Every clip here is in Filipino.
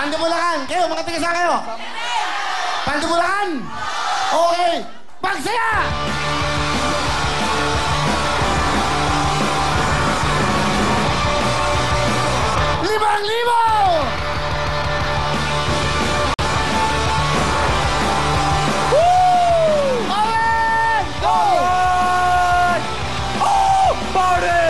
Pandibulacan. Kayo, mga tiga kayo. Pandibulacan. Okay. Pagsaya! 5,000! Party!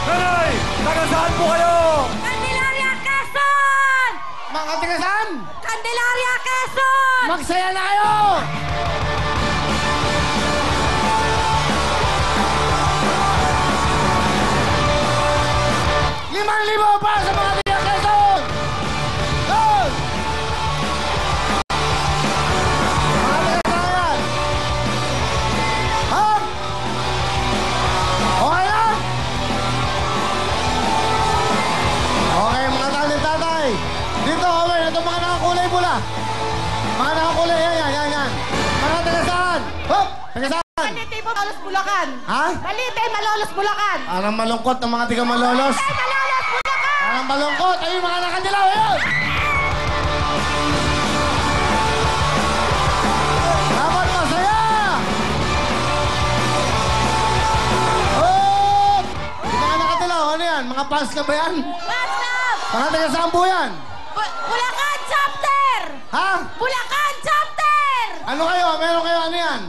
Nanay! Taga-saan po kayo? Candelaria, Quezon! Mga tiga-saan? Candelaria, Quezon! Magsaya na kayo! limang para sa mga tiga Quezon! Doon! Mga tiga-sayan! Ha? Okay lang? Okay, mga tatay. Dito, Owen, ito mga nakakulay pula. Mga nakakulay, yan. Mga taga-saan? Hop! Taga-saan? Balite mo, Malolos, Bulacan. Ha? Balite, Malolos, Bulacan. Parang malungkot ang mga tiga-Malolos. Balite, Malolos, Bulacan. Parang malungkot. Ayun, mga nakadilaw, ayun! Dapat masaya! Hop! Yung mga nakadilaw, ano yan? Mga fans ka ba yan? What's up? Mga taga-saan po yan? Bulacan chapter! Ha? Bulacan chapter! Ano kayo? Meron kayo ano yan?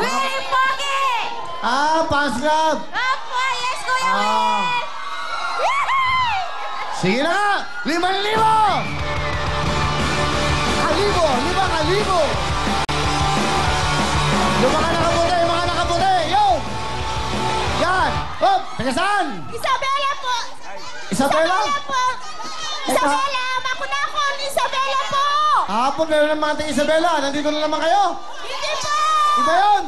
Willie Pogi! Fans club! Opo, yes, Kuya Ah. Will! Sige na nga! 5,000! 5,000! Yung mga nakaputi! Yo! Yan! Hop! Taga saan? Isabela po! Isabela? po! Isabela! Makunakon! Isabela po! Hapon meron ng mga taga Isabela. Nandito na naman kayo. Hindi po! Iba yun!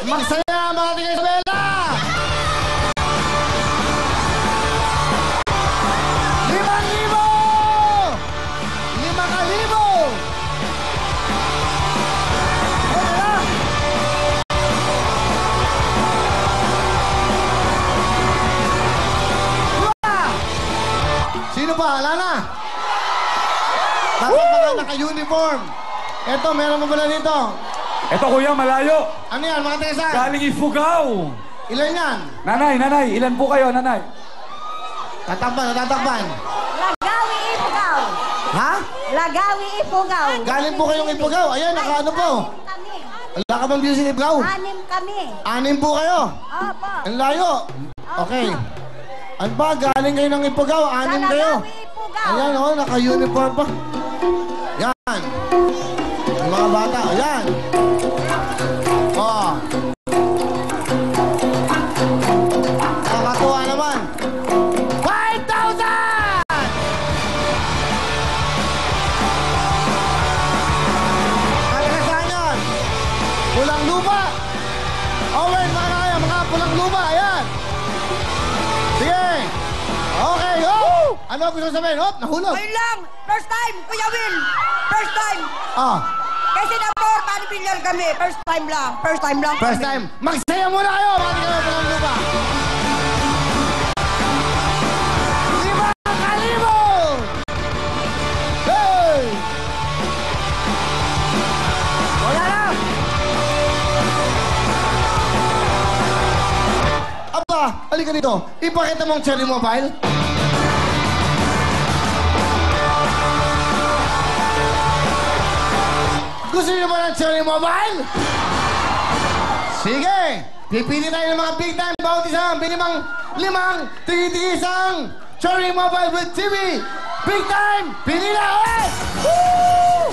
Magsaya mga taga Isabela! 5,000! Sino pa? Wala na! Dapat mga naka-uniform. Eto, meron mo ba na dito? Eto kuya, malayo. Ano yan, mga taga-saan? Galing Ifugao. Ilan yan? Nanay, ilan po kayo, nanay? Tatakpan. Lagawi Ifugao! Ha? Lagawi Ifugao! Galing po kayong Ifugao. Ayan, naka-ano po. Kami. Wala ka bang views in Ifugao? 6 kami. 6 po kayo. Opo. Ang layo. Okay. Ano ba? Galing kayo ng Ifugao. 6 kayo. Lagawi Ifugao! Ayan, oh, naka-uniform pa. Yan. Yung mga bata. Ayan. Oh. Nakakatuwa naman. 5,000! Talaga saan yan? Pulang lupa. Owen, mga pulang lupa. Ayan. Sige. Okay, oh! Ano gusto sabihin? Hop, nahulog. Ayun lang! First time, Kuya Will! First time! Ah, Kasi na-4 panipilyal kami. First time lang. First time lang. first time. Magsaya muna kayo. Bakit kayo pulang lupa? 5,000! Hey! Wala na! Aba, halika dito. Ipakita mong Cherry Mobile. Gusto niyo ba ng Cherry Mobile? Sige! Pipili tayo ng mga big time bawat isang binimang 5 tigitisang Cherry Mobile with TV! Big time! Pili na ulit! Woo!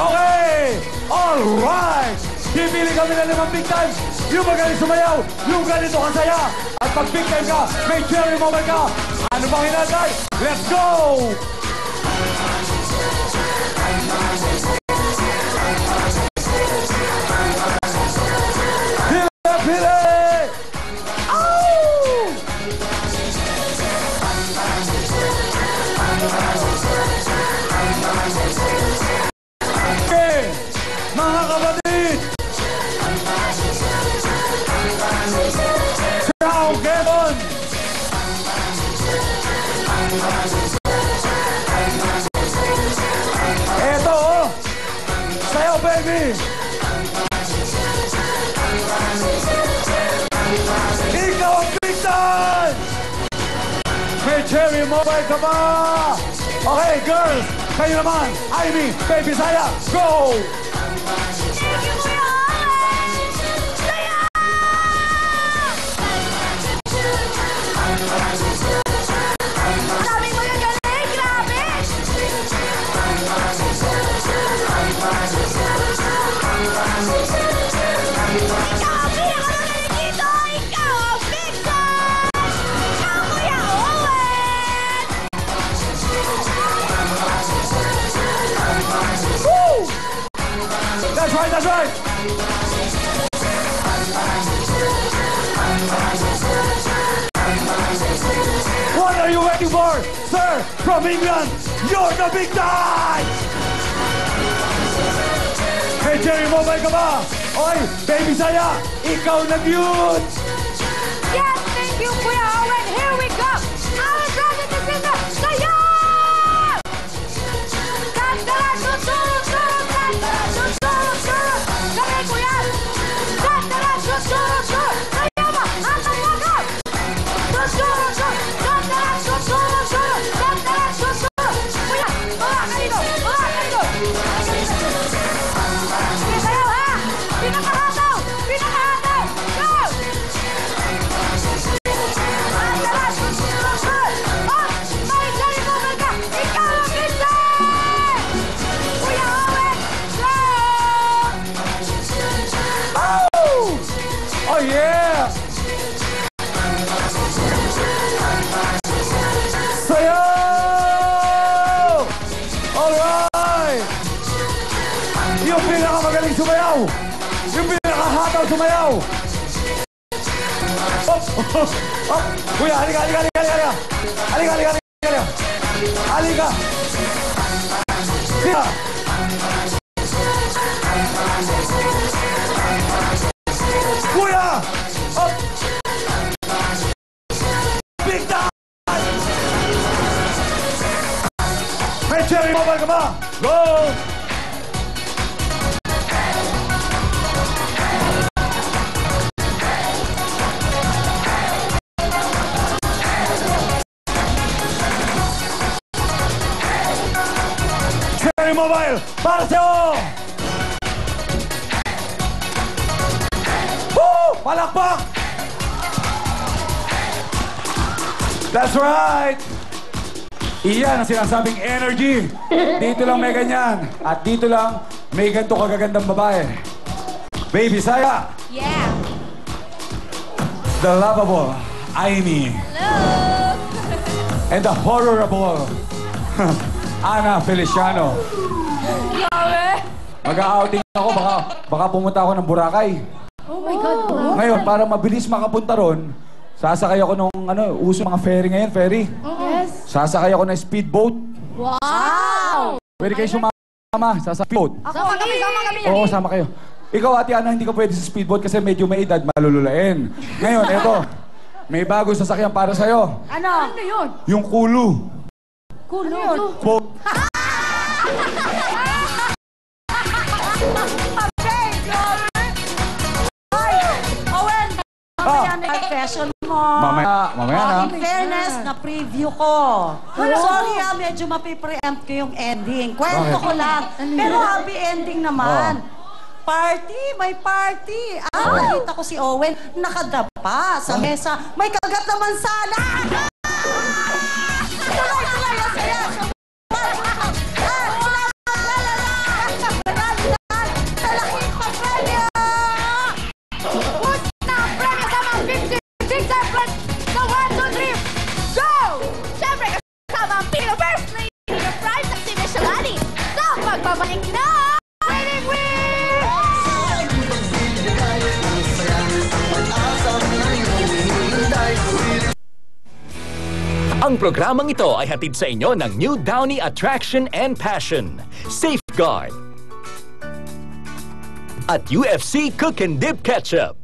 Okay! Alright! Pipili kami ng 5 big times. Yung magaling sumayaw, yung ganito kasaya. At pag big time ka, may cherry mobile ka. Ano bang hinatay? Let's go! Pili! Okay, mga kapatid! Ciao, Kevin! Eto, oh! Sayaw, baby! Ikaw ang big time! May cherry mobile ka ba? Okay, girls! Kayo naman! Ivy, baby Saya, go! That's right, that's right! What are you waiting for? Sir, from England, you're the big time! Hey, Jerry, mobile ka ba? Oy, baby Saya, ikaw nag-yun! Yes, thank you, Kuya Owen. Here we go. Our brother is in the Saya! Sandala, susurot! Sandala, susurot! Kami, Kuya! Sandala, susurot! Kaya ba? Hantay mo ka! Susurot! Sandala, susurot! Sandala, susurot! Kuya, mga kanino! Mga kanino! Sige, sayaw, ha! Pinakahataw! Pinakahataw! Go! Sandala, susurot! Oh, may Jerry Bubble ka! Ikaw ang minsan! Kuya Owen, go! Oh, yeah! Sayaw! Alright! Yung pinakamagaling sumayaw! Yung pinakahataw sumayaw! Op! Op! Kuya, halika, halika, halika, halika! Halika, halika, halika! Halika! Halika! Kuya! Op! Big time! May cherry mobile ka ba? Go! Cherry mobile! Para sa'yo! Woo! Palakpak! That's right! Iyan ang sinasabing energy. Dito lang may ganyan. At dito lang may ganito kagagandang babae. Baby Saya. Yeah. The lovable Aimee. Hello. And the horrible Ana Feliciano. Grabe. Mag-outing ako. Baka pumunta ako ng Boracay. Oh my God. Ngayon, para mabilis makapunta ron, sasakay ako nung uso mga ferry ngayon, ferry. Yes. Sasakay ako ng speedboat. Wow. Pwede kayo sumama sa speedboat. Sama kami. Oo, sama kayo. Ikaw, Ate Ana, hindi ka pwede sa speedboat kasi medyo may edad, malululain. Ngayon, eto, may bagong sasakyan para sa'yo. Ano? Ano yun? Yung Kulu. Kulo. Ano yun? Boat. Owen, mamaya na yung fashion mo. Mamaya na. In fairness, na-preview ko. Sorry medyo mapipreempt ko yung ending. Kwento ko lang. Pero happy ending naman. Party, may party. Nakita ko si Owen, nakadapa sa mesa. May kagat naman sana. Tuloy, ang saya. Talaking pa-premyo! Na ang premyo sa mga 50 Big Time Plus sa 1, 2, 3, go! Siyempre kasama ang Pinaka-First Lady ng Pride ng si Michelle Ali sa pagbabalik na Winning Week! Ang programang ito ay hatid sa inyo ng New Downy Attraction and Passion, Safeguard, at UFC Cook and Dip Ketchup.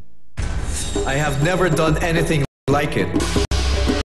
I have never done anything like it.